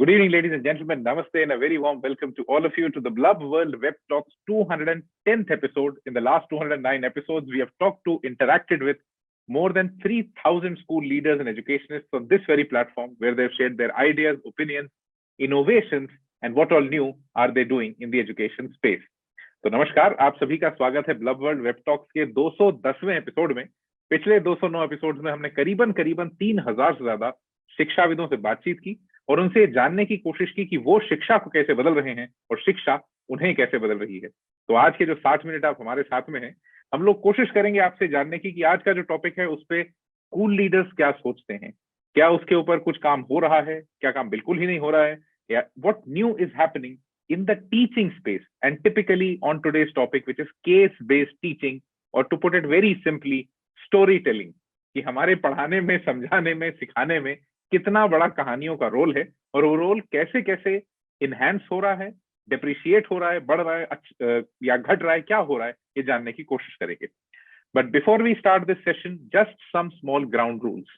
Good evening, ladies and gentlemen. Namaste and a very warm welcome to all of you to the Blub World Web Talks 210th episode. In the last 209 episodes, we have talked to, interacted with more than 3,000 school leaders and educationists on this very platform, where they've shared their ideas, opinions, innovations, and what all new are they doing in the education space. तो नमस्कार, आप सभी का स्वागत है bulb world web talks के 210वें episode में। पिछले 209 एपिसोड्स में हमने करीबन 3,000 से ज्यादा शिक्षाविदों से बातचीत की और उनसे जानने की कोशिश की कि वो शिक्षा को कैसे बदल रहे हैं और शिक्षा उन्हें कैसे बदल रही है। तो आज के जो 60 मिनट आप हमारे साथ में हैं, हम लोग कोशिश करेंगे आपसे जानने की कि आज का जो टॉपिक है उस पे स्कूल लीडर्स क्या सोचते हैं, क्या उसके ऊपर कुछ काम हो रहा है, क्या काम बिल्कुल ही नहीं हो रहा है, या what new is happening in the teaching space, and typically on today's topic, which is case-based teaching, or to put it very simply, storytelling, कि हमारे पढ़ाने में, समझाने में, सिखाने में कितना बड़ा कहानियों का रोल है और वो रोल कैसे कैसे इनहैंस हो रहा है, डिप्रिशिएट हो रहा है, बढ़ रहा है या घट रहा है, क्या हो रहा है, ये जानने की कोशिश करेंगे। But before we start this session, just some small ground rules.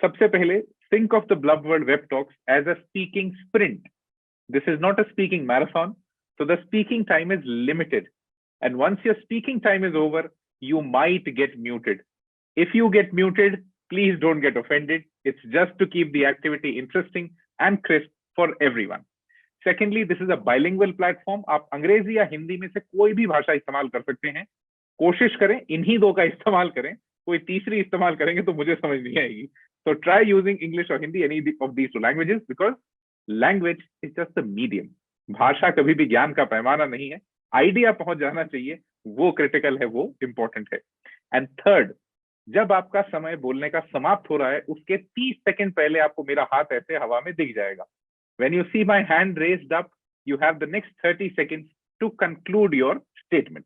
सबसे पहले, think of the Blub World Web Talks as a speaking sprint. This is not a speaking marathon, so the speaking time is limited. And once your speaking time is over, you might get muted. If you get muted, please don't get offended. It's just to keep the activity interesting and crisp for everyone. Secondly, this is a bilingual platform. आप अंग्रेजी या हिंदी में से कोई भी भाषा इस्तेमाल कर सकते हैं। कोशिश करें इन्हीं दो का इस्तेमाल करें, कोई तीसरी इस्तेमाल करेंगे तो मुझे समझ नहीं आएगी। So try using English or Hindi, any of these two languages, because language is just the medium. भाषा कभी भी ज्ञान का पैमाना नहीं है, आइडिया पहुंच जाना चाहिए, वो क्रिटिकल है, वो इंपॉर्टेंट है। एंड थर्ड, जब आपका समय बोलने का समाप्त हो रहा है, उसके 30 सेकंड पहले आपको मेरा हाथ ऐसे हवा में दिख जाएगा। When you see my hand raised up, you have the next 30 seconds to conclude your statement.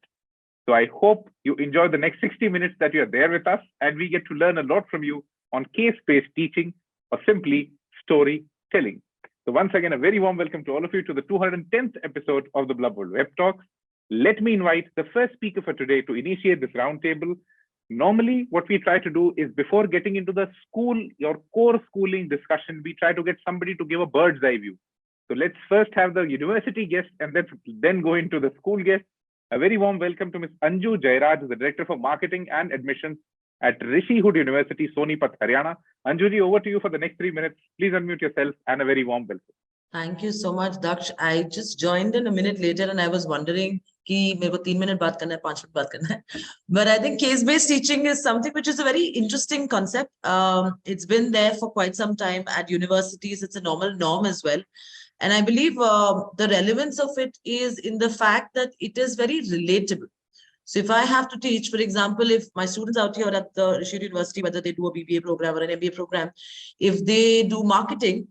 So I hope you enjoy the next 60 minutes that you are there with us, and we get to learn a lot from you on case-based teaching or simply storytelling. So once again, a very warm welcome to all of you to the 210th episode of the Blub World Web Talks. Let me invite the first speaker for today to initiate this roundtable. Normally, what we try to do is, before getting into the school or core schooling discussion, we try to get somebody to give a bird's eye view. So let's first have the university guest and then go into the school guest. A very warm welcome to Ms. Anju Jayraj, the Director for Marketing and Admissions at Rishihood University, Sonipat, Haryana. Anju ji, over to you for the next 3 minutes. Please unmute yourself and a very warm welcome. Thank you so much, Daksh. I just joined in a minute later and I was wondering कि मेरे को 3 minute बात करना है, 5 minute बात करना है. But I think case-based teaching is something which is a very interesting concept. It's been there for quite some time at universities. It's a normal norm as well. And I believe the relevance of it is in the fact that it is very relatable. So if I have to teach, for example, if my students out here at the Rishihood University, whether they do a BBA program or an MBA program, if they do marketing,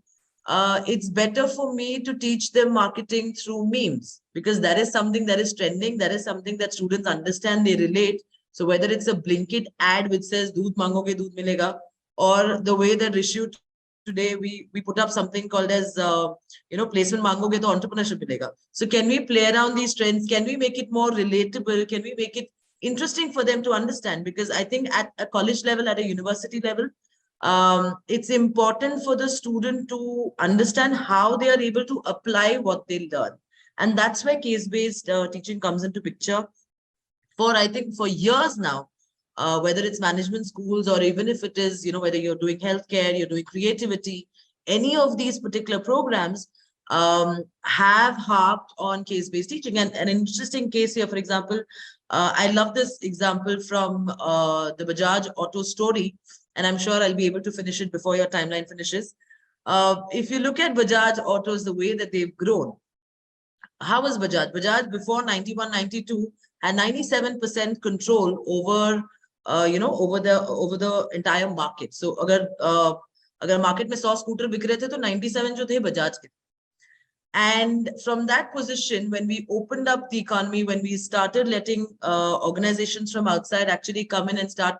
it's better for me to teach them marketing through memes, because that is something that is trending. That is something that students understand, they relate. So whether it's a Blinkit ad which says, "Doodh mangoge, doodh milega," or the way that Rishihood today we put up something called as placement mangoge to entrepreneurship milega. So can we play around these trends? Can we make it more relatable? Can we make it interesting for them to understand? Because I think at a college level, at a university level, it's important for the student to understand how they are able to apply what they learn. And that's where case-based teaching comes into picture. For I think for years now, whether it's management schools or even if it is, whether you're doing healthcare, you're doing creativity, any of these particular programs have harped on case-based teaching. And an interesting case here, for example, I love this example from the Bajaj Auto story, and I'm sure I'll be able to finish it before your timeline finishes. If you look at Bajaj Autos, the way that they've grown, how was Bajaj? Bajaj before 91, 92 had 97% control over over the entire market. So अगर market में 100 scooter बिक रहे थे तो 97 जो थे बजाज के. And from that position, when we opened up the economy, when we started letting organizations from outside actually come in and start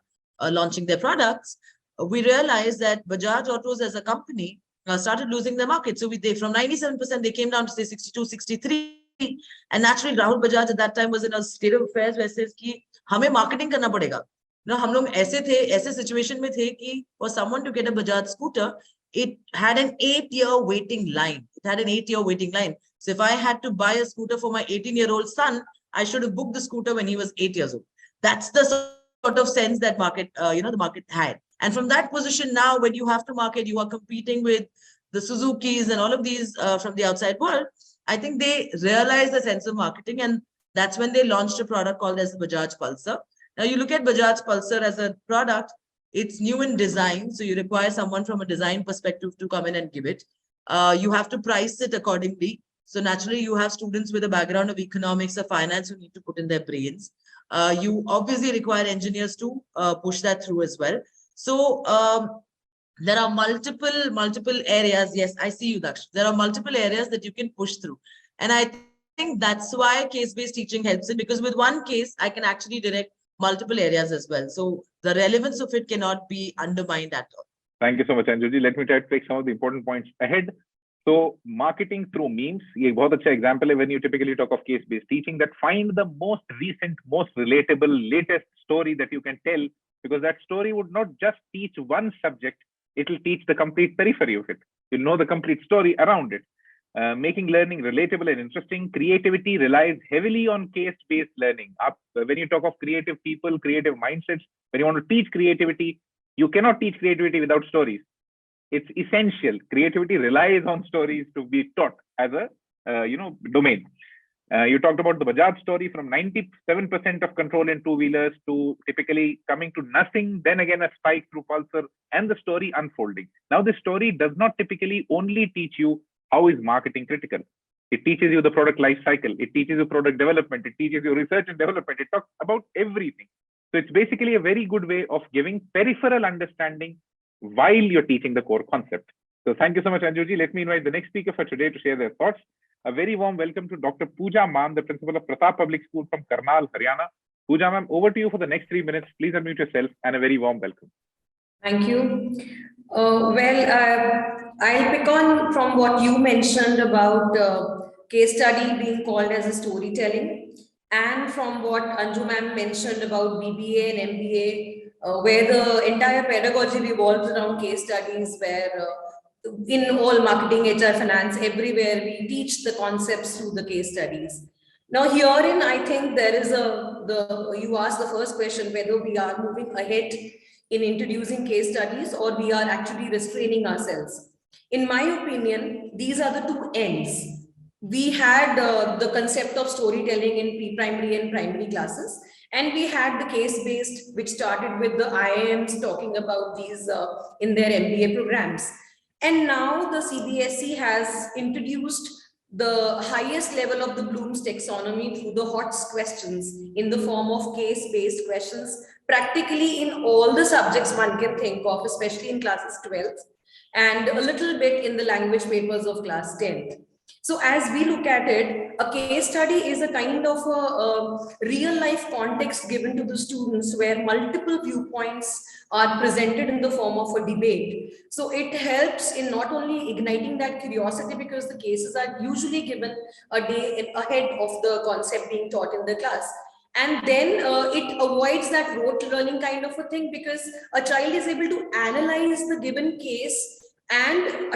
launching their products, we realized that Bajaj Autos as a company started losing their market. So from 97%, they came down to say 62, 63. And naturally, Rahul Bajaj at that time was in a state of affairs where says कि हमें marketing करना पड़ेगा. हम लोग ऐसे situation में थे कि for someone to get a Bajaj scooter, it had an 8-year waiting line. It had an 8-year waiting line. So if I had to buy a scooter for my 18-year-old son, I should have booked the scooter when he was 8 years old. That's the sort of sense that market, the market had. And from that position now, when you have to market, you are competing with the Suzukis and all of these from the outside world. I think they realized the sense of marketing, and that's when they launched a product called as the Bajaj Pulsar. Now you look at Bajaj Pulsar as a product, it's new in design. So you require someone from a design perspective to come in and give it. You have to price it accordingly. So naturally, you have students with a background of economics or finance who need to put in their brains. You obviously require engineers to push that through as well. So there are multiple areas. Yes, I see you, Daksh. There are multiple areas that you can push through. And I think that's why case-based teaching helps it, because with one case, I can actually direct multiple areas as well. So the relevance of it cannot be undermined at all. Thank you so much, Anju. Let me try to take some of the important points ahead. So marketing through memes, ये बहुत अच्छा example है when you typically talk of case-based teaching, that find the most recent, most relatable, latest story that you can tell, because that story would not just teach one subject, it will teach the complete periphery of it. You'll know the complete story around it. Making learning relatable and interesting. Creativity relies heavily on case-based learning. When you talk of creative people, creative mindsets, when you want to teach creativity, you cannot teach creativity without stories. It's essential. Creativity relies on stories to be taught as a domain. You talked about the Bajaj story, from 97% of control in two-wheelers to typically coming to nothing, then again a spike through Pulsar, and the story unfolding. Now, this story does not typically only teach you how is marketing critical. It teaches you the product life cycle. It teaches you product development. It teaches you research and development. It talks about everything. So it's basically a very good way of giving peripheral understanding while you're teaching the core concept. So thank you so much, Anju. Let me invite the next speaker for today to share their thoughts. A very warm welcome to Dr. Puja Mann, the principal of Pratap Public School from Karnal, Haryana. Puja ma'am, over to you for the next 3 minutes. Please unmute yourself, and a very warm welcome. Thank you. I'll pick on from what you mentioned about case study being called as a storytelling, and from what Anju ma'am mentioned about BBA and MBA, where the entire pedagogy revolves around case studies, where in all marketing, HR, finance, everywhere we teach the concepts through the case studies. Now herein, I think there is you asked the first question, whether we are moving ahead in introducing case studies or we are actually restraining ourselves. In my opinion, these are the two ends. We had the concept of storytelling in pre-primary and primary classes, and we had the case-based, which started with the IIMs talking about these in their MBA programs. And now the CBSE has introduced the highest level of the Bloom's taxonomy through the HOTS questions in the form of case-based questions, practically in all the subjects one can think of, especially in classes 12th, and a little bit in the language papers of class 10th. So as we look at it, a case study is a kind of a real life context given to the students, where multiple viewpoints are presented in the form of a debate. So it helps in not only igniting that curiosity, because the cases are usually given a day ahead of the concept being taught in the class. And then it avoids that rote learning kind of a thing, because a child is able to analyze the given case and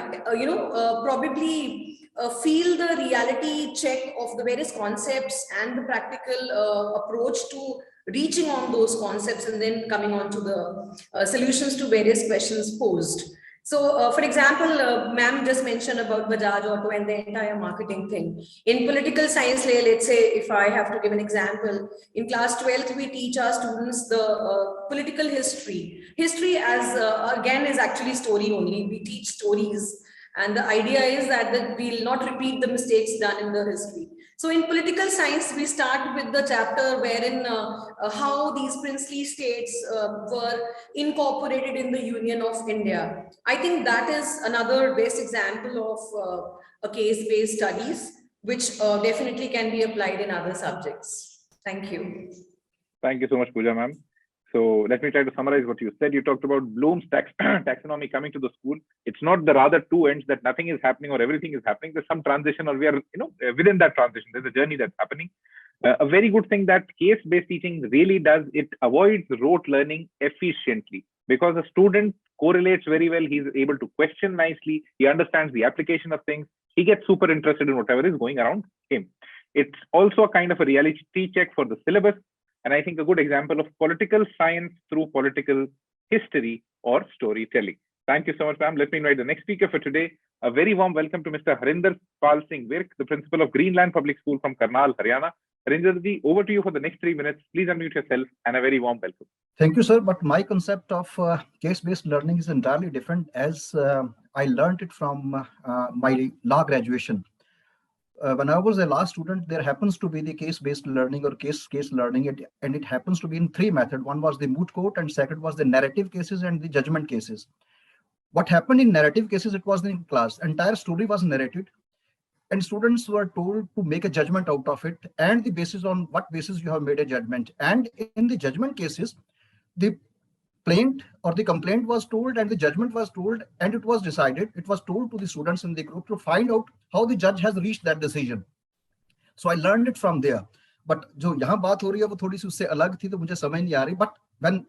probably feel the reality check of the various concepts and the practical approach to reaching on those concepts, and then coming on to the solutions to various questions posed. So, for example, ma'am just mentioned about Bajaj Auto and the entire marketing thing. In political science, let's say, if I have to give an example, in class 12th, we teach our students the political history. History, as again, is actually story only. We teach stories. And the idea is that we'll not repeat the mistakes done in the history. So in political science, we start with the chapter wherein how these princely states were incorporated in the Union of India. I think that is another best example of a case-based studies, which definitely can be applied in other subjects. Thank you. Thank you so much, Puja ma'am. So let me try to summarize what you said. You talked about Bloom's taxonomy coming to the school. It's not the rather two ends, that nothing is happening or everything is happening. There's some transition, or we are within that transition. There's a journey that's happening. A very good thing that case-based teaching really does, it avoids rote learning efficiently. because a student correlates very well. He's able to question nicely. He understands the application of things. He gets super interested in whatever is going around him. It's also a kind of a reality check for the syllabus. And I think a good example of political science through political history or storytelling. Thank you so much, ma'am. Let me invite the next speaker for today. A very warm welcome to Mr. Harinder Singh Virk, the principal of Greenland Public School from Karnal, Haryana. Harinder ji, over to you for the next 3 minutes. Please unmute yourself and a very warm welcome. Thank you, sir. But my concept of case-based learning is entirely different, as I learned it from my law graduation. When I was a law student, there happens to be the case-based learning or case learning, and it happens to be in 3 methods. One was the moot court, and second was the narrative cases and the judgment cases. What happened in narrative cases, it was in class. Entire story was narrated, and students were told to make a judgment out of it, and the basis on what basis you have made a judgment. And in the judgment cases, the plaint or the complaint was told and the judgment was told, and it was decided. It was told to the students in the group to find out how the judge has reached that decision. So I learned it from there. But जो यहाँ बात हो रही है वो थोड़ी सी उससे अलग थी, तो मुझे समझ नहीं आ रही. But when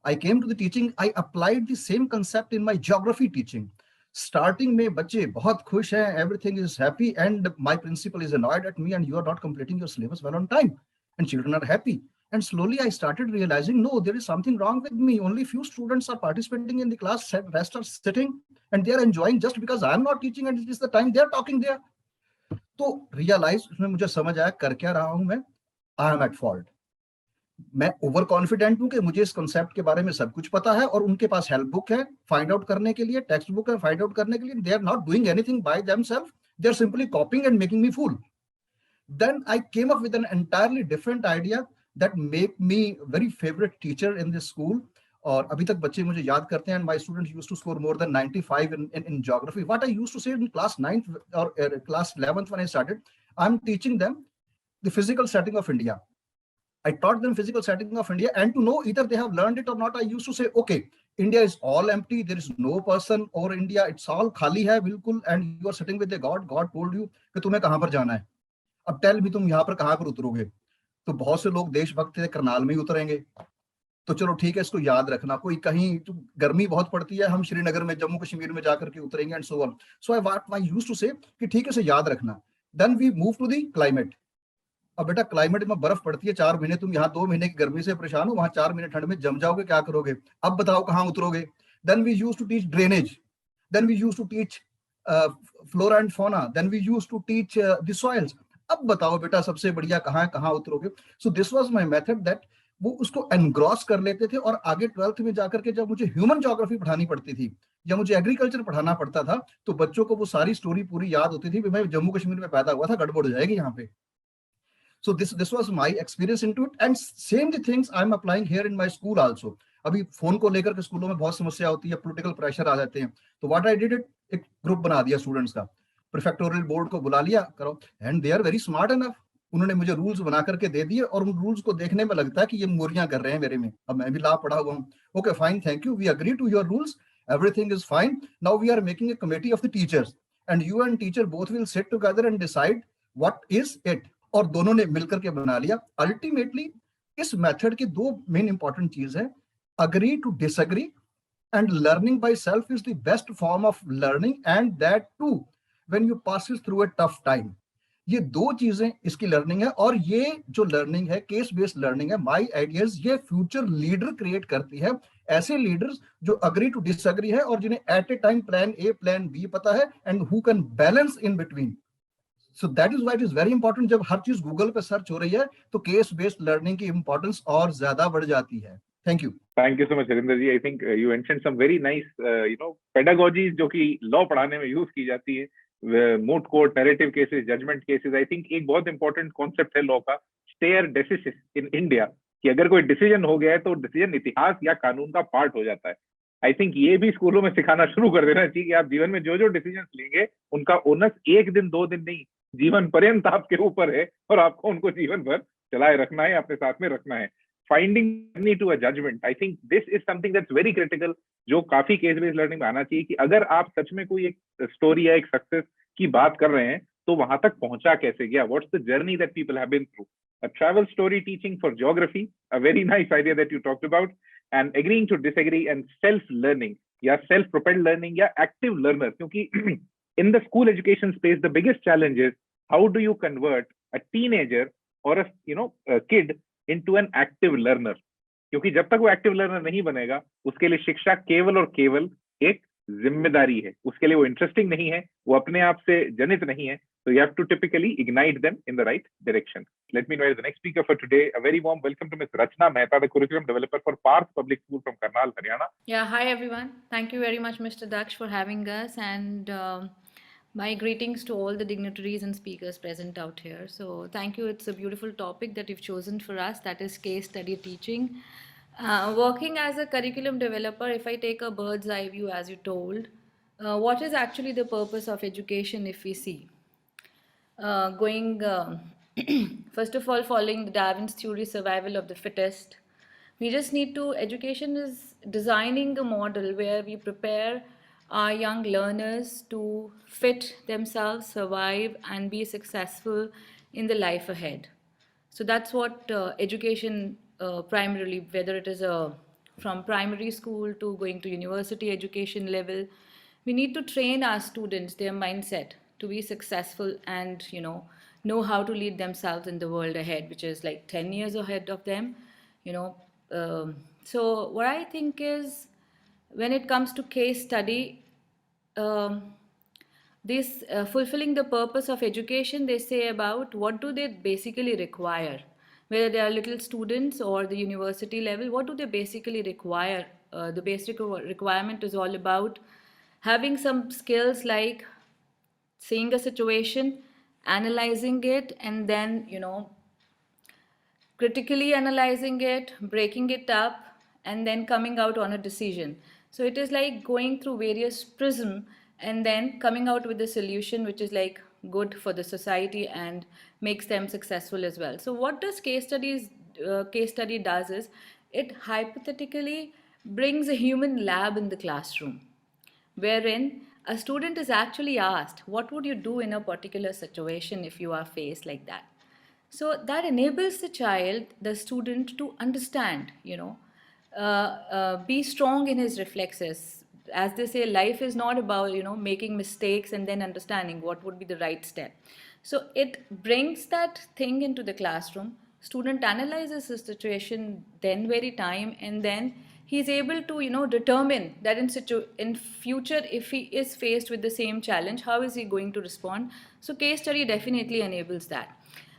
I came to the teaching, I applied the same concept in my geography teaching. Starting में बच्चे बहुत खुश हैं, everything is happy, and my principal is annoyed at me, and you are not completing your syllabus well on time, and children are happy. And slowly I started realizing, no, there is something wrong with me. Only few students are participating in the class, rest are sitting, and they are enjoying just because I am not teaching, and it is the time they are talking there. तो realize उसमें मुझे समझ आया कर क्या रहा हूं मैं. I am at fault. मैं ओवर कॉन्फिडेंट हूं कि मुझे इस कॉन्सेप्ट के बारे में सब कुछ पता है, और उनके पास हेल्प बुक है फाइंड आउट करने के लिए, टेक्स्ट बुक है फाइंड आउट करने के लिए. They are not doing anything by themselves, they are simply copying and making me fool. Then I came up with an entirely different idea that make me very favourite teacher in this school. और अभी तक बच्चे मुझे याद करते हैं, and my students used to score more then 95 in geography. What I used to say in class 9th or class 11th when I started, I'm teaching them the physical setting of India. I taught them physical setting of India, and to know either they have learned it or not, I used to say, okay, India is all empty. There is no person over India. It's all khali hai, bilkul, and you are sitting with a God. God told you कि तुम्हें कहाँ पर जाना है. अब tell me तुम यहाँ पर कहाँ पर उतरोगे. तो बहुत से लोग देशभक्त थे, करनाल में ही उतरेंगे. तो चलो ठीक है, इसको याद रखना. कोई कहीं तो गर्मी बहुत पड़ती है, हम श्रीनगर में जम्मू कश्मीर में जाकर के उतरेंगे, and so on. So I used to say कि ठीक है, इसे याद रखना. Then we move to the climate. अब बेटा क्लाइमेट में बर्फ पड़ती है 4 महीने, तुम यहाँ 2 महीने की गर्मी से परेशान हो, वहां 4 महीने ठंड में जम जाओगे, क्या करोगे. अब बताओ कहाँ उतरोगे. Then we used to teach drainage, then we used to teach flora and fauna, then we used to teach the soils. अब बताओ बेटा सबसे बढ़िया कहाँ उतरोगे. So this was my method that वो उसको एनग्रॉस कर लेते थे, और आगे 12th में जाकर के जब मुझे ह्यूमन ज्योग्राफी पढ़ानी पड़ती थी या मुझे एग्रीकल्चर पढ़ाना पड़ता था, तो बच्चों को वो सारी स्टोरी पूरी याद होती थी. मैं जम्मू कश्मीर में पैदा हुआ था, गड़बड़ हो जाएगी यहाँ पे. So this was my experience into it, and same the things I'm applying here in my school also. अभी फोन को लेकर के स्कूलों में बहुत समस्या होती है, पॉलिटिकल प्रेशर आ जाते हैं. तो व्हाट आई डिड इट, एक ग्रुप बना दिया स्टूडेंट्स का, प्रीफेक्टोरियल बोर्ड को बुला लिया, करो, and they are very smart enough. उन्होंने मुझे रूल्स बना करके दे दिए, और उन रूल्स को देखने में लगता है कि ये मोरियां कर रहे हैं मेरे में. अब मैं भी लॉ पढ़ा हुआ हूँ. Okay fine, thank you, we agree to your rules, everything is fine. Now we are making a committee of the teachers, and you and teacher both will sit together and decide what is it. और दोनों ने मिलकर के बना लिया. Ultimately इस method की 2 main important चीज है, agree to disagree, and learning by self is the best form of learning, and that too when you passes through a tough time. ये 2 चीजें इसकी लर्निंग है. और ये जो लर्निंग है, केस बेस्ड लर्निंग है, माय आइडियाज, ये फ्यूचर लीडर क्रिएट करती है. ऐसे लीडर्स जो अग्री टू डिसएग्री है, और जिन्हें at a time plan A plan B पता है, and who can balance in between. So that is why it is very important. जब हर चीज गूगल पे सर्च हो रही है, तो केस बेस्ड लर्निंग की इंपॉर्टेंस और ज्यादा बढ़ जाती है. Thank you. Thank you so much Harinder ji. I think you mentioned some very nice pedagogies जो कि लॉ पढ़ाने में यूज की जाती है. Moot court, narrative cases, judgment cases. I think एक बहुत इंपॉर्टेंट कॉन्सेप्ट है लॉ का, स्टेयर डेसिसिस इन इंडिया, कि अगर कोई डिसीजन हो गया है तो डिसीजन इतिहास या कानून का पार्ट हो जाता है. आई थिंक ये भी स्कूलों में सिखाना शुरू कर देना चाहिए कि आप जीवन में जो जो डिसीजन लेंगे उनका ओनस 1 दिन 2 दिन नहीं, जीवन पर्यंत आपके ऊपर है, और आपको उनको जीवन भर चलाए रखना है, अपने साथ में रखना है. Finding to a judgement, I think this is something that's very critical, जो काफी केस बेस्ड लर्निंग में आना चाहिए. कि अगर आप सच में कोई एक स्टोरी या एक सक्सेस की बात कर रहे हैं, तो वहां तक पहुंचा कैसे गया, what's the journey that people have been through. A travel story teaching for geography, a very nice idea that you talked about. and agreeing to disagree and self-learning, या self-propelled learning, या active learner. क्योंकि in the school education space, the biggest challenge is how do you convert a teenager or a kid into an active learner? क्योंकि जब तक वो active learner नहीं बनेगा, उसके लिए शिक्षा केवल और केवल एक जिम्मेदारी है. उसके लिए वो इंटरेस्टिंग नहीं है, वो अपने आप से जनित नहीं है. So you have to typically ignite them in the right direction. Let me invite the next speaker for today. A very warm welcome to Ms. Rachana, Mehta, the curriculum developer for Parth Public School from Karnal, Haryana. Yeah, hi everyone. Thank you very much, Mr. Daksh, for having us, and my greetings to all the dignitaries and speakers present out here. So thank you. It's a beautiful topic that you've chosen for us, that is case study teaching. Working as a curriculum developer, if I take a bird's eye view, as you told, what is actually the purpose of education if we see? First of all, following the Darwin's theory, survival of the fittest, we just need to, education is designing a model where we prepare our young learners to fit themselves, survive, and be successful in the life ahead. So that's what education primarily, whether it is from primary school to going to university education level, we need to train our students, their mindset, to be successful and know how to lead themselves in the world ahead, which is like 10 years ahead of them. So what I think is, when it comes to case study, this fulfilling the purpose of education, they say about what do they basically require, whether they are little students or the university level, what do they basically require? The basic requirement is all about having some skills like seeing a situation, analyzing it, and then critically analyzing it, breaking it up, and then coming out on a decision. So it is like going through various prisms and then coming out with a solution which is like good for the society and makes them successful as well. So what does case study does is, it hypothetically brings a human lab in the classroom, wherein a student is actually asked, what would you do in a particular situation if you are faced like that? So that enables the child, the student, to understand, be strong in his reflexes. As they say, life is not about, making mistakes and then understanding what would be the right step. So it brings that thing into the classroom. Student analyzes the situation then very time, and then he's able to, determine that in future, if he is faced with the same challenge, how is he going to respond? So case study definitely enables that.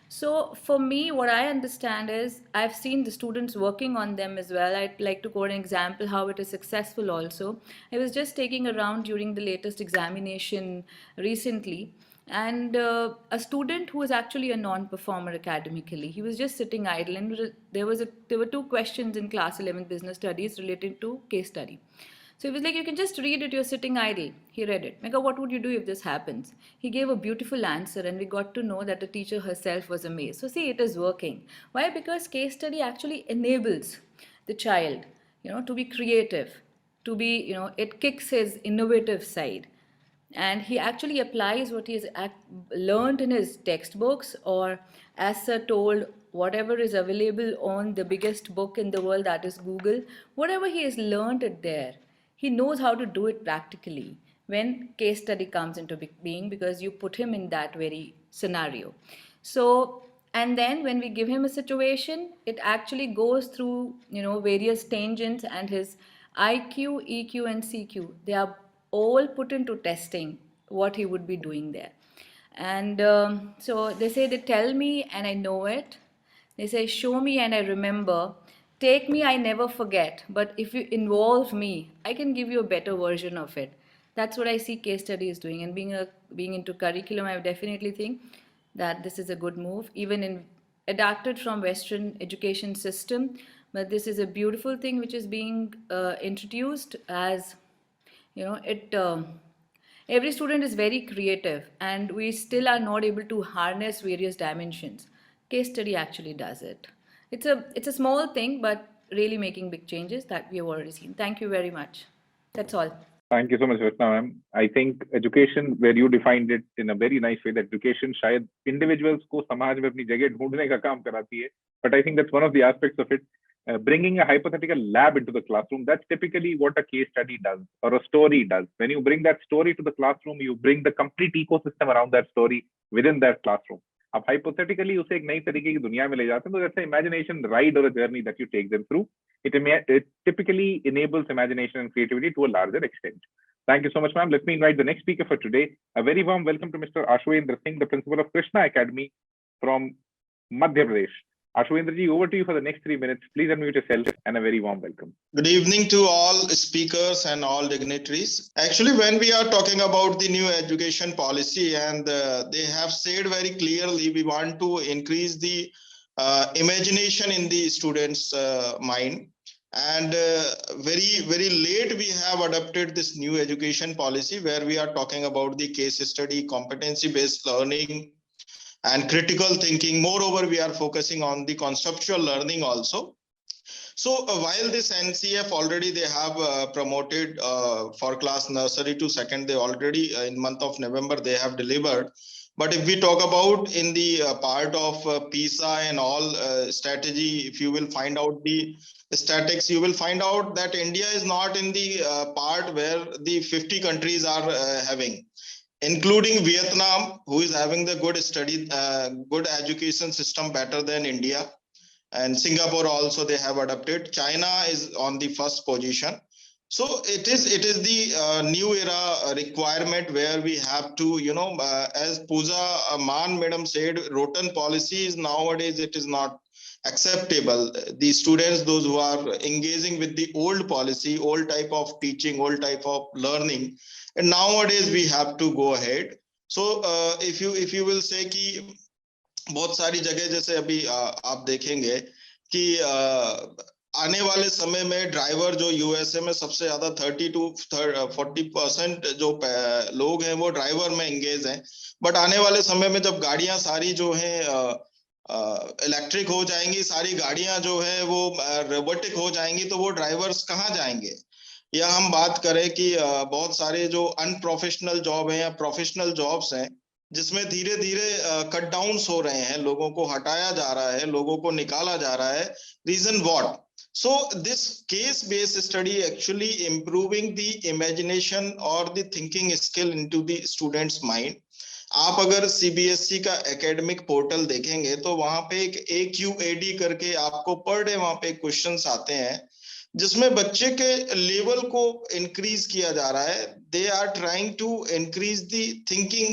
So for me, what I understand is, I've seen the students working on them as well. I'd like to quote an example how it is successful also. I was just taking a round during the latest examination recently, and a student who was actually a non-performer academically, he was just sitting idle, and there were 2 questions in class 11 business studies related to case study. So he was like, you can just read it, you're sitting idle. He read it. Mega, what would you do if this happens? He gave a beautiful answer, and we got to know that the teacher herself was amazed. So see, it is working. Why? Because case study actually enables the child, to be creative, to be, it kicks his innovative side. And he actually applies what he has learned in his textbooks, or as sir told, whatever is available on the biggest book in the world, that is Google, whatever he has learned it there, he knows how to do it practically when case study comes into being, because you put him in that very scenario. So, and then when we give him a situation, it actually goes through, various tangents, and his IQ, EQ, and CQ, they are all put into testing what he would be doing there. And so they say, they tell me and I know it. They say, show me and I remember. Take me, I never forget. But if you involve me, I can give you a better version of it. That's what I see case study is doing. And being into curriculum, I definitely think that this is a good move, even adapted from Western education system. But this is a beautiful thing which is being introduced as, every student is very creative, and we still are not able to harness various dimensions. Case study actually does it. It's a small thing, but really making big changes that we have already seen. Thank you very much. That's all. Thank you so much, Rachana ma'am. I think education, where you defined it in a very nice way, that education शायद individuals को समाज में अपनी जगह ढूंढने का काम कराती है. But I think that's one of the aspects of it. bringing a hypothetical lab into the classroom. That's typically what a case study does or a story does. When you bring that story to the classroom, you bring the complete ecosystem around that story within that classroom. आप hypothetically उसे एक नई तरीके की दुनिया में ले जाते हैं, तो that's an imagination ride or a journey that you take them through. It typically enables imagination and creativity to a larger extent. Thank you so much, ma'am. Let me invite the next speaker for today. A very warm welcome to Mr. Ashuvendra Singh, the principal of Krishna Academy from Madhya Pradesh. Ashuvendra ji, over to you for the next 3 minutes. Please unmute yourself and a very warm welcome. Good evening to all speakers and all dignitaries. Actually, when we are talking about the new education policy, and they have said very clearly, we want to increase the imagination in the students' mind. And very late we have adopted this new education policy where we are talking about the case study, competency-based learning, and critical thinking. Moreover, we are focusing on the conceptual learning also. So while this NCF already they have promoted for class nursery to second, they already in month of November they have delivered. But if we talk about in the part of PISA and all strategy, if you will find out the statistics, you will find out that India is not in the part where the 50 countries are having, including Vietnam, who is having the good education system better than India. And Singapore also they have adopted. China is on the first position. So it is the new era requirement where we have to, as Puja Mann madam said, rotten policy is nowadays, it is not acceptable. The students, those who are engaging with the old policy, old type of teaching, old type of learning, and nowadays we have to go ahead. So if you will say कि बहुत सारी जगह जैसे अभी आप देखेंगे कि आने वाले समय में ड्राइवर जो यूएसए में सबसे ज्यादा 30 to 40% जो लोग हैं वो ड्राइवर में एंगेज हैं, बट आने वाले समय में जब गाड़ियां सारी जो हैं इलेक्ट्रिक हो जाएंगी, सारी गाड़ियां जो है वो रोबोटिक हो जाएंगी, तो वो ड्राइवर्स कहाँ जाएंगे? या हम बात करें कि बहुत सारे जो अनप्रोफेशनल जॉब हैं या प्रोफेशनल जॉब्स हैं जिसमें धीरे धीरे कट डाउन्स हो रहे हैं, लोगों को हटाया जा रहा है, लोगों को निकाला जा रहा है. Reason what? So this case-based study actually improving the imagination or the thinking skill into the students' mind. आप अगर CBSE का एकेडमिक पोर्टल देखेंगे तो वहां पे एक AQAD करके आपको पर डे वहां पे क्वेश्चंस आते हैं जिसमें बच्चे के लेवल को इंक्रीज किया जा रहा है. They are trying to increase the thinking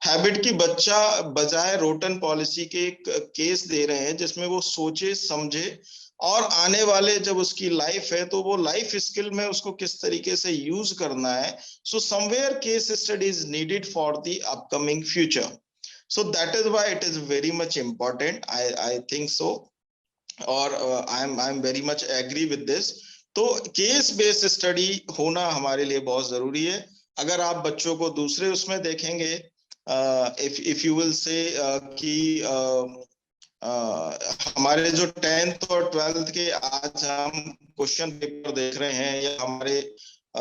habit की बच्चा बजाय रोटन पॉलिसी के केस दे रहे हैं जिसमें वो सोचे समझे और आने वाले जब उसकी लाइफ है तो वो लाइफ स्किल में उसको किस तरीके से यूज करना है. So somewhere case study is needed for the upcoming future. So that is why it is very much important. I think so और I am very much agree with this. तो case based study होना हमारे लिए बहुत जरूरी है. अगर आप बच्चों को दूसरे उसमें देखेंगे, इफ यू विल से कि हमारे जो 10th और 12th के आज हम क्वेश्चन पेपर देख रहे हैं, या हमारे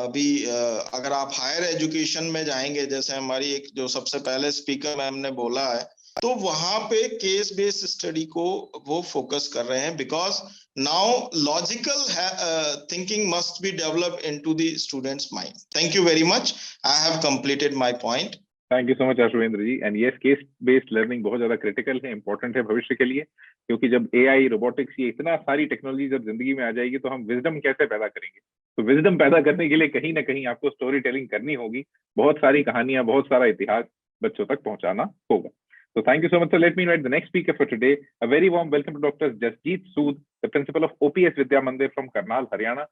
अभी अगर आप हायर एजुकेशन में जाएंगे, जैसे हमारी एक जो सबसे पहले स्पीकर मैम ने बोला है, तो वहां पे केस बेस्ड स्टडी को वो फोकस कर रहे हैं because now logical thinking must be develop into the students mind. Thank you very much. I have completed my point. Thank you so much Ashvendra ji. And yes, case based learning बहुत ज्यादा critical है, important है भविष्य के लिए, क्योंकि जब AI, robotics, ये इतना सारी टेक्नोलॉजी जब जिंदगी में आ जाएगी तो हम विजडम कैसे पैदा करेंगे? तो विजडम पैदा करने के लिए कहीं ना कहीं आपको स्टोरी टेलिंग करनी होगी, बहुत सारी कहानियां, बहुत सारा इतिहास बच्चों तक पहुंचाना होगा. So thank you so much. So let me invite the next speaker for today. A very warm welcome to Dr. Jasjit Sood, the principal of OPS Vidya Mandir from Karnal, Haryana.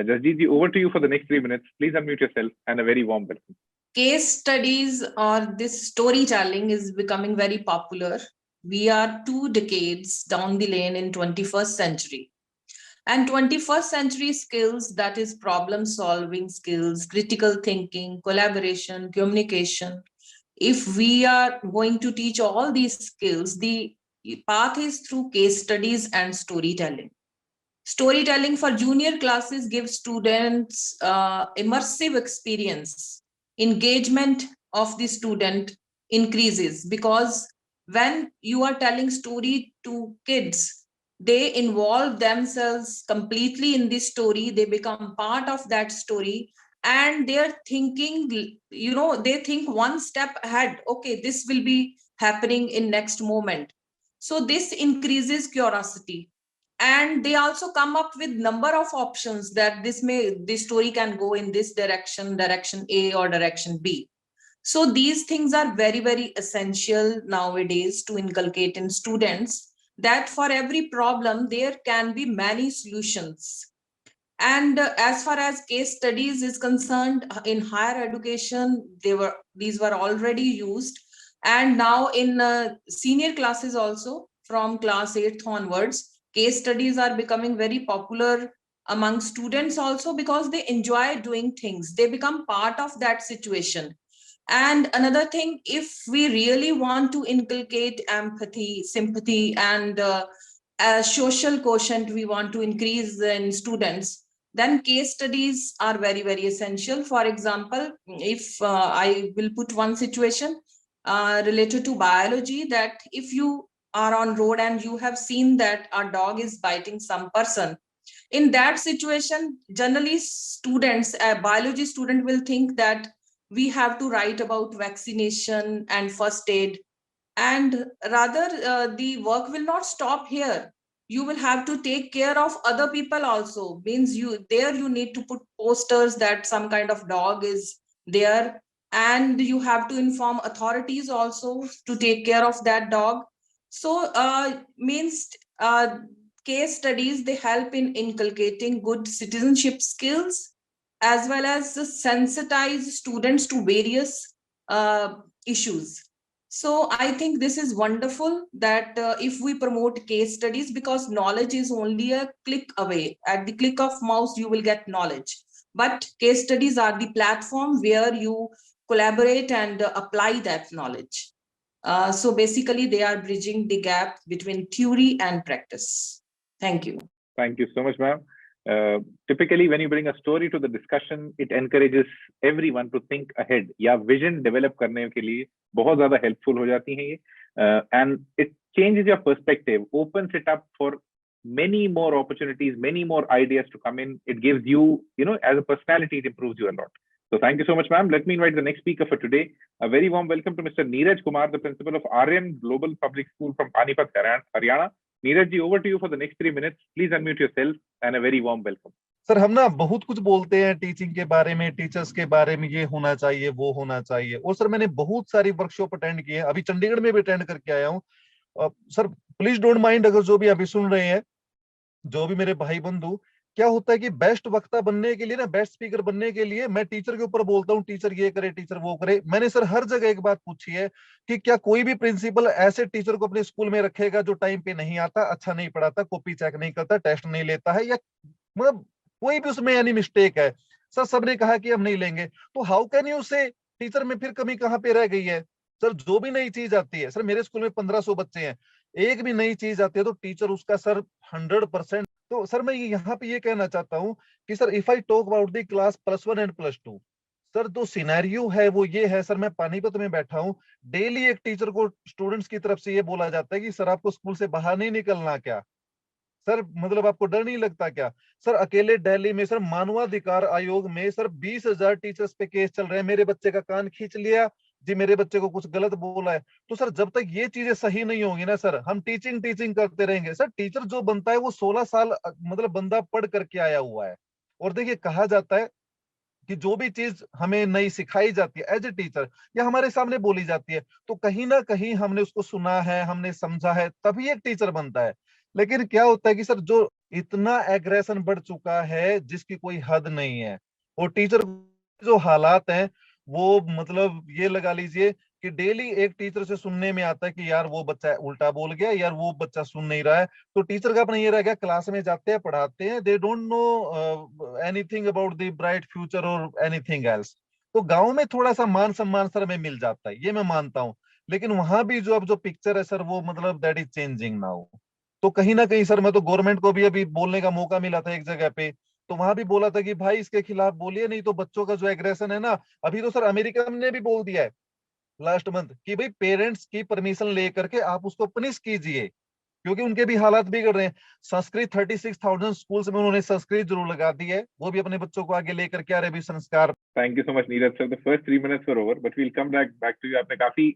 Jasjit ji, over to you for the next 3 minutes. Please unmute yourself and a very warm welcome. Case studies or this storytelling is becoming very popular. We are 2 decades down the lane in 21st century. And 21st century skills, that is problem solving skills, critical thinking, collaboration, communication. If we are going to teach all these skills, the path is through case studies and storytelling. Storytelling for junior classes gives students immersive experience. Engagement of the student increases because when you are telling story to kids, they involve themselves completely in this story, they become part of that story, and they're thinking, they think one step ahead. Okay, this will be happening in next moment. So this increases curiosity, and they also come up with number of options that this story can go in this direction A or direction B. So these things are very, very essential nowadays to inculcate in students, that for every problem there can be many solutions. And as far as case studies is concerned, in higher education, these were already used, and now in senior classes also, from class 8th onwards, case studies are becoming very popular among students also, because they enjoy doing things. They become part of that situation. And another thing, if we really want to inculcate empathy, sympathy, and a social quotient we want to increase in students, then case studies are very, very essential. For example, if I will put one situation related to biology, that if you are on road and you have seen that a dog is biting some person, in that situation, generally students, a biology student will think that we have to write about vaccination and first aid, and rather the work will not stop here. You will have to take care of other people also. Means you need to put posters that some kind of dog is there, and you have to inform authorities also to take care of that dog. So means case studies, they help in inculcating good citizenship skills, as well as sensitize students to various issues. So I think this is wonderful that if we promote case studies, because knowledge is only a click away. At the click of mouse, you will get knowledge. But case studies are the platform where you collaborate and apply that knowledge. So basically, they are bridging the gap between theory and practice. Thank you. Thank you so much, ma'am. Typically, when you bring a story to the discussion, it encourages everyone to think ahead. या vision develop करने के लिए बहुत ज़्यादा helpful हो जाती हैं ये, and it changes your perspective, opens it up for many more opportunities, many more ideas to come in. It gives you, as a personality, it improves you a lot. So thank you so much, ma'am. Let me invite the next speaker for today. A very warm welcome to Mr. Neeraj Kumar, the principal of Aryan Global Public School from Panipat, Haryana. Neeraj ji, over to you for the next 3 minutes. Please unmute yourself and a very warm welcome. Sir, हम ना बहुत कुछ बोलते हैं teaching के बारे में, teachers के बारे में, ये होना चाहिए, वो होना चाहिए। और सर, मैंने बहुत सारी वर्कशॉप अटेंड की है, अभी चंडीगढ़ में भी अटेंड करके आया हूँ। सर प्लीज डोंट माइंड, अगर जो भी अभी सुन रहे हैं, जो भी मेरे भाई बंधु, क्या होता है कि बेस्ट वक्ता बनने के लिए ना, बेस्ट स्पीकर बनने के लिए मैं टीचर के ऊपर बोलता हूँ, टीचर ये करे, टीचर वो करे। मैंने सर हर जगह एक बात पूछी है कि क्या कोई भी प्रिंसिपल ऐसे टीचर को अपने स्कूल में रखेगा जो टाइम पे नहीं आता, अच्छा नहीं पढ़ाता, कॉपी चेक नहीं करता, टेस्ट नहीं लेता है, या मतलब कोई भी उसमें यानी मिस्टेक है? सर सबने कहा कि हम नहीं लेंगे। तो हाउ कैन यू से टीचर में फिर कमी कहाँ पे रह गई है? सर जो भी नई चीज आती है, सर मेरे स्कूल में 1500 बच्चे हैं, एक भी नई चीज आती है तो टीचर उसका सर 100%। तो सर मैं यहाँ पे ये कहना चाहता हूँ कि sir if I talk about the class +1 and +2, sir जो सिनेरियो है वो ये है। सर मैं पानीपत में बैठा हूँ, डेली एक टीचर को स्टूडेंट्स की तरफ से ये बोला जाता है कि सर आपको स्कूल से बाहर नहीं निकलना क्या? सर मतलब आपको डर नहीं लगता क्या? सर अकेले दिल्ली में सर मानवाधिकार आयोग में सर 20,000 टीचर्स पे केस चल रहे हैं। मेरे बच्चे का कान खींच लिया जी, मेरे बच्चे को कुछ गलत बोला है। तो सर जब तक ये चीजें सही नहीं होंगी ना सर, हम टीचिंग करते रहेंगे। सर टीचर जो बनता है वो 16 साल मतलब बंदा पढ़ करके आया हुआ है। और देखिए कहा जाता है कि जो भी चीज हमें नई सिखाई जाती है एज ए टीचर या हमारे सामने बोली जाती है, तो कहीं ना कहीं हमने उसको सुना है, हमने समझा है, तभी एक टीचर बनता है। लेकिन क्या होता है कि सर जो इतना एग्रेशन बढ़ चुका है जिसकी कोई हद नहीं है, और टीचर जो हालात हैं वो मतलब ये लगा लीजिए कि डेली एक टीचर से सुनने में आता है कि यार वो बच्चा उल्टा बोल गया, यार वो बच्चा सुन नहीं रहा है। तो टीचर का अपना ये रह गया, क्लास में जाते हैं, पढ़ाते हैं, they don't know anything about the bright future और एनीथिंग एल्स। तो गांव में थोड़ा सा मान सम्मान सर में मिल जाता है, ये मैं मानता हूँ। लेकिन वहां भी जो अब जो पिक्चर है सर वो मतलब दैट इज चेंजिंग नाउ। तो कहीं ना कहीं सर मैं तो गवर्नमेंट को भी अभी बोलने का मौका मिला था एक जगह पे, तो वहां भी बोला था कि भाई इसके खिलाफ बोलिए, नहीं तो बच्चों का जो एग्रेशन है ना, अभी तो सर अमेरिका ने भी बोल दिया है लास्ट मंथ कि भाई पेरेंट्स की परमिशन लेकर के आप उसको पनिश कीजिए। क्योंकि उनके भी हालात बिगड़ रहे हैं। संस्कृत 36,000 स्कूल्स में उन्होंने संस्कृत जरूर लगा दी है, वो भी अपने बच्चों को आगे लेकर के आ रहे भी संस्कार। Thank you so much Neeraj sir, the first 3 minutes were over, but we'll come back to you. आपने काफी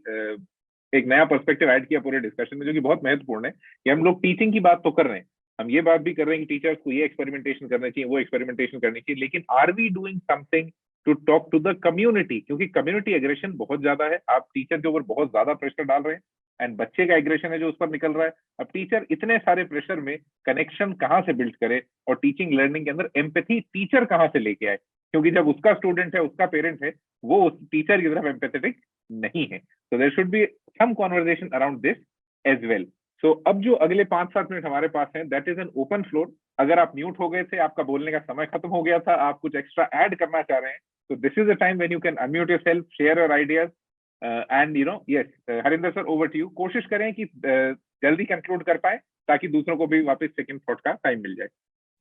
एक नया पर्सपेक्टिव ऐड किया पूरे डिस्कशन में, जो कि बहुत महत्वपूर्ण है कि हम लोग टीचिंग की बात तो कर रहे हैं, हम ये बात भी कर रहे हैं कि टीचर्स को ये एक्सपेरिमेंटेशन करना चाहिए, वो एक्सपेरिमेंटेशन करनी चाहिए, लेकिन are we doing something to talk to the community? क्योंकि कम्युनिटी एग्रेशन बहुत ज्यादा है, आप टीचर के ऊपर बहुत ज्यादा प्रेशर डाल रहे हैं, एंड बच्चे का एग्रेशन है जो उस पर निकल रहा है। अब टीचर इतने सारे प्रेशर में कनेक्शन कहाँ से बिल्ड करे, और टीचिंग लर्निंग के अंदर एम्पैथी टीचर कहाँ से लेके आए, क्योंकि जब उसका स्टूडेंट है, उसका पेरेंट है, वो उस टीचर की तरफ एम्पैथेटिक नहीं है। So there should be some conversation around this as well. So अब जो अगले 5-7 मिनट हमारे पास हैं, that is an open floor. अगर आप म्यूट हो गए थे, आपका बोलने का समय खत्म हो गया था, आप कुछ एक्स्ट्रा ऐड करना चाह रहे हैं, so this is the time when you can unmute yourself, share your ideas, and you know, yes, Harinder sir, over to you. कोशिश करें कि जल्दी कंक्लूड कर पाए ताकि दूसरों को भी वापस सेकंड थॉट का टाइम मिल जाए।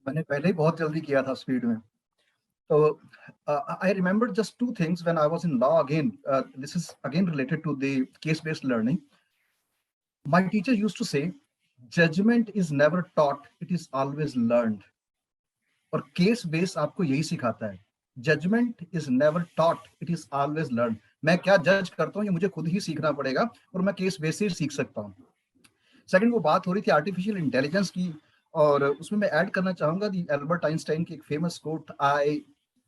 मैंने पहले ही बहुत जल्दी किया था स्पीड में। So I remember just two things when I was in law again. This is again related to the case-based learning. My teacher used to say, judgment is never taught, it is always learned. और case-based आपको यही सिखाता है, judgment is never taught, it is always learned. मैं क्या जज करता हूँ ये मुझे खुद ही सीखना पड़ेगा, और मैं case-based से सीख सकता हूँ। सेकंड, वो बात हो रही थी आर्टिफिशियल इंटेलिजेंस की, और उसमें मैं ऐड करना चाहूंगा दी एल्बर्ट आइंस्टाइन की एक famous quote, I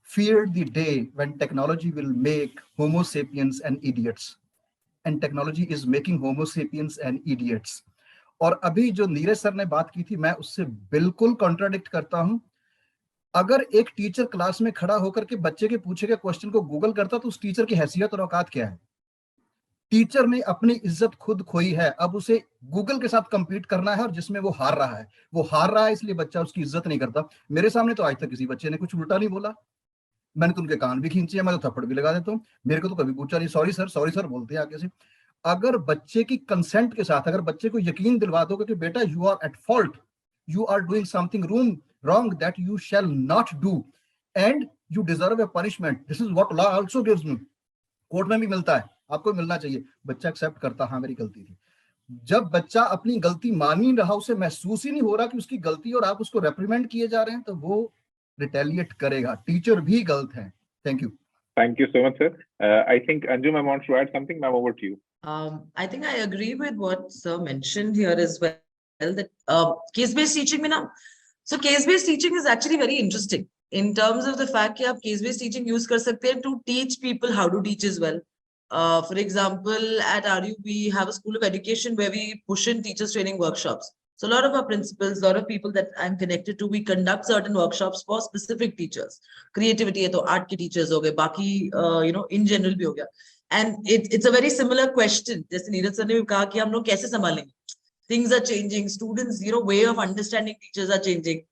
fear the day when technology will make homo sapiens and idiots, and technology is making homo sapiens and idiots. और अभी जो नीरज सर ने बात की थी, मैं उससे बिल्कुल कॉन्ट्राडिक्ट करता हूं। अगर एक टीचर क्लास में खड़ा होकर के बच्चे के पूछे गए क्वेश्चन को गूगल करता, तो उस टीचर की हैसियत और औकात क्या है? टीचर ने अपनी इज्जत खुद खोई है, अब उसे गूगल के साथ compete करना है, और जिसमें वो हार रहा है, इसलिए बच्चा उसकी इज्जत नहीं करता। मेरे सामने तो आज तक किसी बच्चे ने कुछ उल्टा नहीं बोला, मैंने तो उनके कान भी खींचे, मैं तो थप्पड़ भी लगा देता हूँ, मेरे को तो कभी पूछा नहीं, सॉरी सर बोलते हैं आगे से। अगर बच्चे की कंसेंट के साथ, अगर बच्चे को यकीन दिलवा दोगे कि बेटा you are at fault, you are doing something wrong that you shall not do, and you deserve a punishment, this is what law also gives me. Court में भी मिलता है, आपको मिलना चाहिए। बच्चा एक्सेप्ट करता, हाँ मेरी गलती थी। जब बच्चा अपनी गलती मान ही रहा, उसे महसूस ही नहीं हो रहा कि उसकी गलती, और आप उसको रेप्रीमेंड किए जा रहे हैं, तो वो रिटेलिएट करेगा। टीचर भी गलत है। Thank you so much sir. I think Anju ma'am wants to add something, ma'am over to you. I think I agree with what sir mentioned here as well, that case-based teaching में ना, so case-based teaching is actually very interesting in terms of the fact कि आप case-based teaching use कर सकते हैं to teach people how to teach as well. For example, at RU we have a school of education where we push in teachers training workshops. So a lot of our principals, a lot of people that I'm connected to, we conduct certain workshops for specific teachers. Creativity है तो art के teachers हो गए, बाकी you know in general भी हो गया. And it's a very similar question. जैसे नीरज सर ने भी कहा कि हम लोग कैसे संभालेंगे? Things are changing. Students, you know, way of understanding teachers are changing.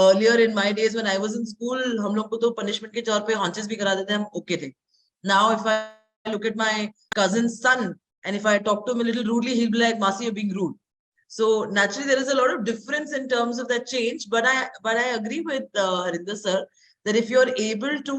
Earlier in my days when I was in school, हम लोग को तो punishment के तौर पे haunches भी करा देते, हम okay थे. Now if I look at my cousin's son, and if I talk to him a little rudely, he'll be like, Masi, you're being rude. So naturally there is a lot of difference in terms of that change. But I agree with Harinder sir that if you're able to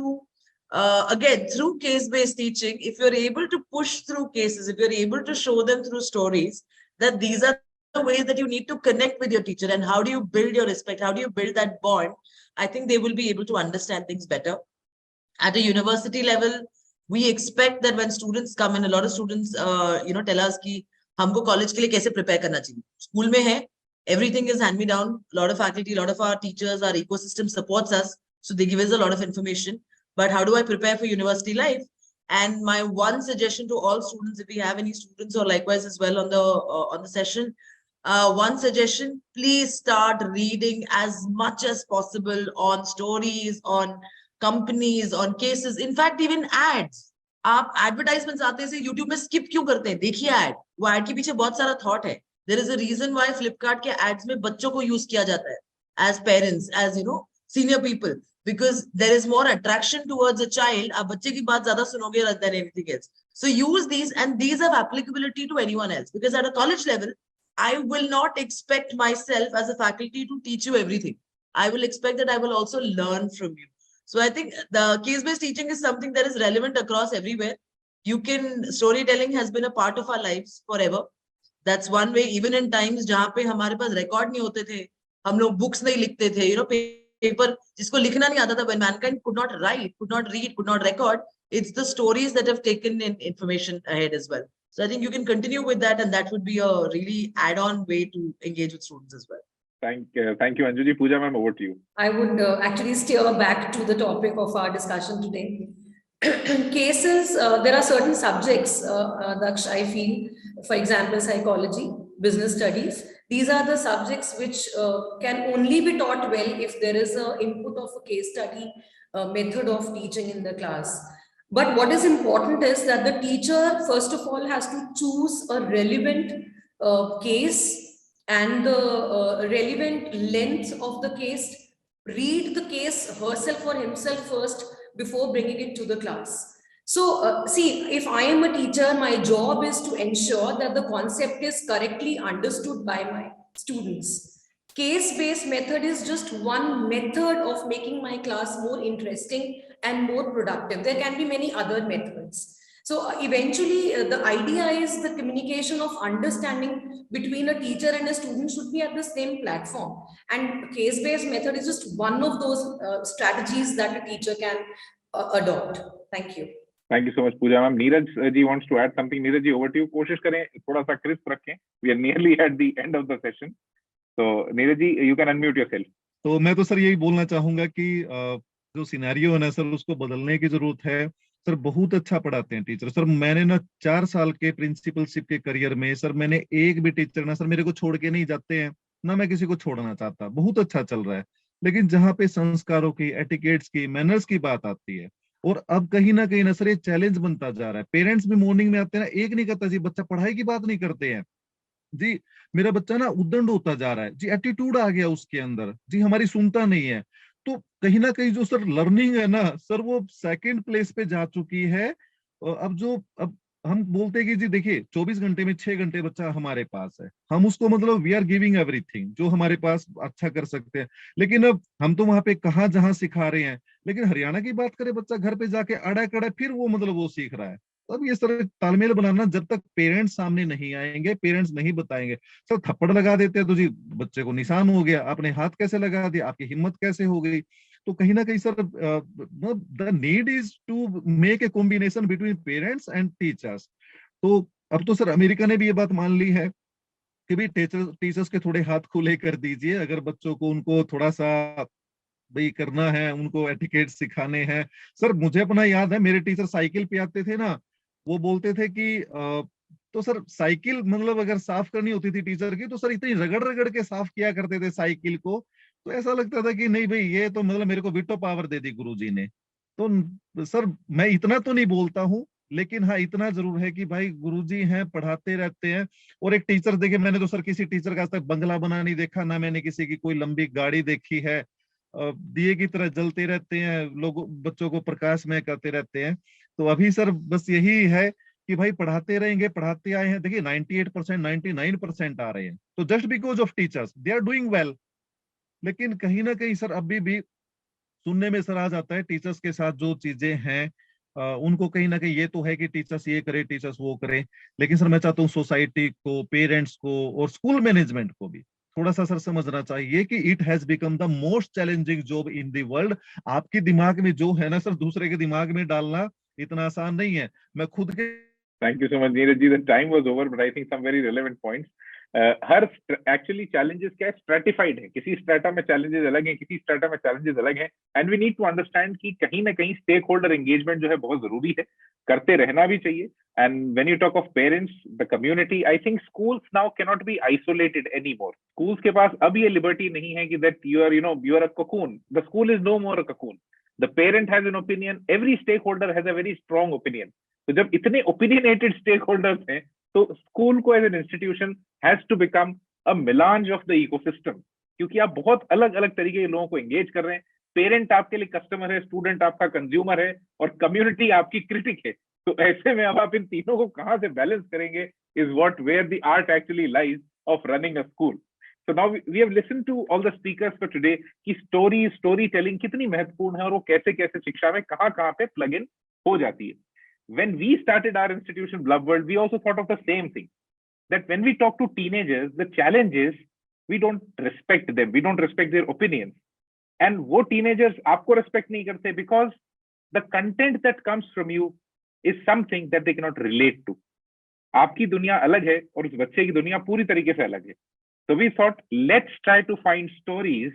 again, through case-based teaching, if you're able to push through cases, if you're able to show them through stories, that these are the ways that you need to connect with your teacher, and how do you build your respect, how do you build that bond, I think they will be able to understand things better. At a university level, we expect that when students come in, a lot of students, you know, tell us कि हमको college के लिए कैसे prepare करना चाहिए। School में है, everything is hand me down, lot of faculty, lot of our teachers, our ecosystem supports us, so they give us a lot of information. But how do I prepare for university life? And my one suggestion to all students, if we have any students or likewise as well on the session, one suggestion, please start reading as much as possible on stories, on companies, on cases, in fact even ads. आप advertisements आते से YouTube में skip क्यों करते हैं? देखिए ad, वो ad के पीछे बहुत सारा thought है. There is a reason why Flipkart के ads में बच्चों को use किया जाता है as parents, as you know, senior people, because there is more attraction towards a child. आप बच्चे की बात ज़्यादा सुनोगे than anything else. So use these, and these have applicability to anyone else, because at a college level, I will not expect myself as a faculty to teach you everything. I will expect that I will also learn from you. So I think the case-based teaching is something that is relevant across everywhere. Storytelling has been a part of our lives forever. That's one way. Even in times जहाँ पे हमारे पास record नहीं होते थे, हम लोग books नहीं लिखते थे, paper जिसको लिखना नहीं आता था, when mankind could not write, could not read, could not record, it's the stories that have taken in information ahead as well. So I think you can continue with that, and that would be a really add-on way to engage with students as well. Thank you, Anju ji. Puja ma'am, over to you. I would actually steer back to the topic of our discussion today. Cases, there are certain subjects, Daksh, I feel, for example, psychology, business studies. These are the subjects which can only be taught well if there is an input of a case study method of teaching in the class. But what is important is that the teacher, first of all, has to choose a relevant case and the relevant length of the case, read the case herself or himself first before bringing it to the class. So see, if I am a teacher, my job is to ensure that the concept is correctly understood by my students. Case-based method is just one method of making my class more interesting and more productive. There can be many other methods. So eventually the idea is the communication of understanding between a teacher and a student should be at the same platform. And case-based method is just one of those strategies that a teacher can adopt. Thank you. Thank you so much, Puja ma'am. Neeraj ji wants to add something. Neeraj ji, over to you. कोशिश करें थोड़ा सा crisp रखें. We are nearly at the end of the session. So Neeraj ji, you can unmute yourself. तो मैं तो sir यही बोलना चाहूंगा कि जो सिनेरियो है ना सर, उसको बदलने की जरूरत है. सर बहुत अच्छा पढ़ाते हैं टीचर. सर मैंने ना 4 साल के प्रिंसिपलशिप के करियर में सर मैंने एक भी टीचर ना सर मेरे को छोड़ के नहीं जाते हैं, ना मैं किसी को छोड़ना चाहता. बहुत अच्छा चल रहा है. लेकिन जहाँ पे संस्कारों की, एटिकेट्स की, मैनर्स की बात आती है, और अब कहीं ना कहीं ना सर ये चैलेंज बनता जा रहा है. पेरेंट्स भी मॉर्निंग में आते हैं ना, एक नहीं कहता जी बच्चा पढ़ाई की बात नहीं करते हैं जी, मेरा बच्चा ना उद्दंड होता जा रहा है जी, एटीट्यूड आ गया उसके अंदर जी, हमारी सुनता नहीं है. तो कहीं ना कहीं जो सर लर्निंग है ना सर, वो सेकंड प्लेस पे जा चुकी है. अब हम बोलते हैं कि जी देखिए 24 घंटे में 6 घंटे बच्चा हमारे पास है, हम उसको मतलब वी आर गिविंग एवरीथिंग जो हमारे पास अच्छा कर सकते हैं. लेकिन अब हम तो वहां पे कहाँ जहां सिखा रहे हैं, लेकिन हरियाणा की बात करें, बच्चा घर पे जाके अड़ा कड़ा फिर वो मतलब वो सीख रहा है. अब ये सर तालमेल बनाना, जब तक पेरेंट्स सामने नहीं आएंगे, पेरेंट्स नहीं बताएंगे. सर थप्पड़ लगा देते हैं तो जी बच्चे को निशान हो गया, आपने हाथ कैसे लगा दिया, आपकी हिम्मत कैसे हो गई. तो कहीं ना कहीं sir the need is to make a combination between parents and teachers. तो अब तो सर अमेरिका ने भी ये बात मान ली है कि भी टीचर्स के थोड़े हाथ खुले कर दीजिए. अगर बच्चों को उनको थोड़ा सा भाई करना है, उनको एटिकेट सिखाने हैं. सर मुझे अपना याद है, मेरे टीचर साइकिल पे आते थे ना, वो बोलते थे कि तो सर साइकिल मतलब अगर साफ करनी होती थी टीचर की, तो सर इतनी रगड़ रगड़ के साफ किया करते थे साइकिल को. तो ऐसा लगता था कि नहीं भाई ये तो मतलब मेरे को विटो पावर दे दी गुरुजी ने. तो सर मैं इतना तो नहीं बोलता हूँ, लेकिन हाँ इतना जरूर है कि भाई गुरुजी हैं, पढ़ाते रहते हैं. और एक टीचर देखे, मैंने तो सर किसी टीचर का आज तक बंगला बना नहीं देखा, ना मैंने किसी की कोई लंबी गाड़ी देखी है. दिए की तरह जलते रहते हैं, लोग बच्चों को प्रकाशमय करते रहते हैं. तो अभी सर बस यही है कि भाई पढ़ाते रहेंगे, पढ़ाते आए हैं. देखिए 98%, 99% आ रहे हैं, तो just because of teachers they are doing well. लेकिन कहीं ना कहीं सर अभी भी सुनने में सर आ जाता है टीचर्स के साथ जो चीजें हैं, उनको कहीं ना कहीं ये तो है कि टीचर्स ये करे, टीचर्स वो करे. लेकिन सर मैं चाहता हूँ सोसाइटी को, पेरेंट्स को और स्कूल मैनेजमेंट को भी थोड़ा सा सर समझना चाहिए कि it has become the most challenging job in the world. आपके दिमाग में जो है ना सर, दूसरे के दिमाग में डालना इतना आसान नहीं है. मैं खुद के Thank you so much, Neeraj ji. The time was over, but I think some very relevant points. Her actually challenges क्या है, स्ट्रेटिफाइड है. किसी स्ट्रेटा में चैलेंजेस अलग हैं, किसी स्ट्रेटा में चैलेंजेस अलग हैं. And we need to understand कि कहीं ना कहीं स्टेक होल्डर एंगेजमेंट जो है बहुत जरूरी है, करते रहना भी चाहिए. And when you talk of parents, the community, I think schools now cannot be isolated any more. Schools के पास अब ये लिबर्टी नहीं है कि that you are a cocoon. The school is no more a cocoon. The parent has an opinion, every stake holder has a very strong opinion. तो जब इतने ओपिनियनेटेड स्टेक होल्डर्स हैं, तो स्कूल को as an institution has to become a melange of the ecosystem, क्योंकि आप बहुत अलग अलग तरीके के लोगों को एंगेज कर रहे हैं. पेरेंट आपके लिए कस्टमर है, स्टूडेंट आपका कंज्यूमर है, और कम्युनिटी आपकी क्रिटिक है. तो ऐसे में अब आप इन तीनों को कहाँ से बैलेंस करेंगे is what where the art actually lies of running a school. So now we have listened to all the speakers for today कि story telling कितनी महत्वपूर्ण है और वो कैसे कैसे शिक्षा में कहाँ कहाँ पे plug in हो जाती है. When we started our institution BlubWorld, we also thought of the same thing. that when we talk to teenagers, the challenge is we don't respect them. We don't respect their opinions. And वो teenagers आपको respect नहीं करते because the content that comes from you is something that they cannot relate to. आपकी दुनिया अलग है और उस बच्चे की दुनिया पूरी तरीके से अलग है. So we thought, let's try to find stories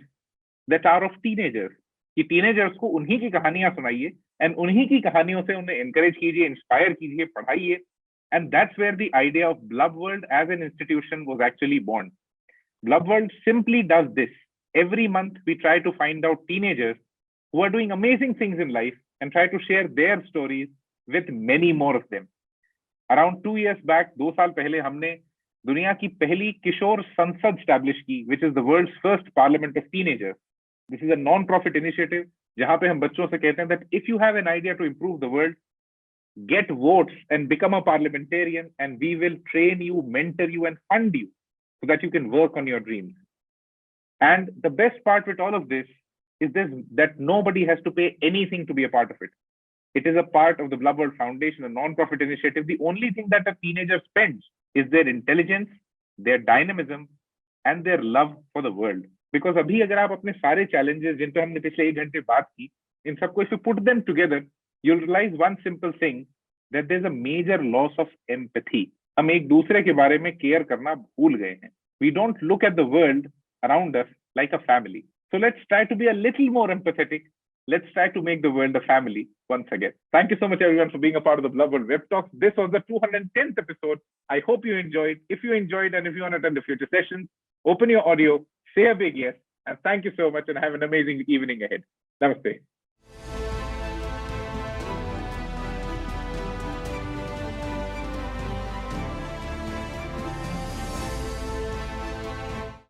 that are of teenagers. कि teenagers को उन्हीं की कहानियां सुनाइए and उन्हीं की कहानियों से उन्हें encourage कीजिए, inspire कीजिए, पढ़ाइए. And that's where the idea of BlubWorld as an institution was actually born. BlubWorld simply does this. Every month, we try to find out teenagers who are doing amazing things in life and try to share their stories with many more of them. Around 2 years back, 2 साल पहले हमने दुनिया की पहली किशोर संसद establish की, which is the world's first parliament of teenagers. This is a non-profit initiative जहाँ पे हम बच्चों से कहते हैं that if you have an idea to improve the world, get votes and become a parliamentarian and we will train you, mentor you and fund you so that you can work on your dreams. And the best part with all of this is this, that nobody has to pay anything to be a part of it. It is a part of the Blub World Foundation, a non-profit initiative. The only thing that a teenager spends is their intelligence, their dynamism, and their love for the world. Because अभी अगर आप अपने सारे challenges जिन पे हमने पिछले 1 घंटे बात की, इन सबको if you put them together, you'll realize one simple thing, that there's a major loss of empathy. हम एक दूसरे के बारे में care करना भूल गए हैं. We don't look at the world around us like a family. So let's try to be a little more empathetic. Let's try to make the world a family once again. Thank you so much, everyone, for being a part of the Blub World Web Talks. This was the 210th episode. I hope you enjoyed. If you enjoyed and if you want to attend the future sessions, open your audio, say a big yes, and thank you so much and have an amazing evening ahead. Namaste.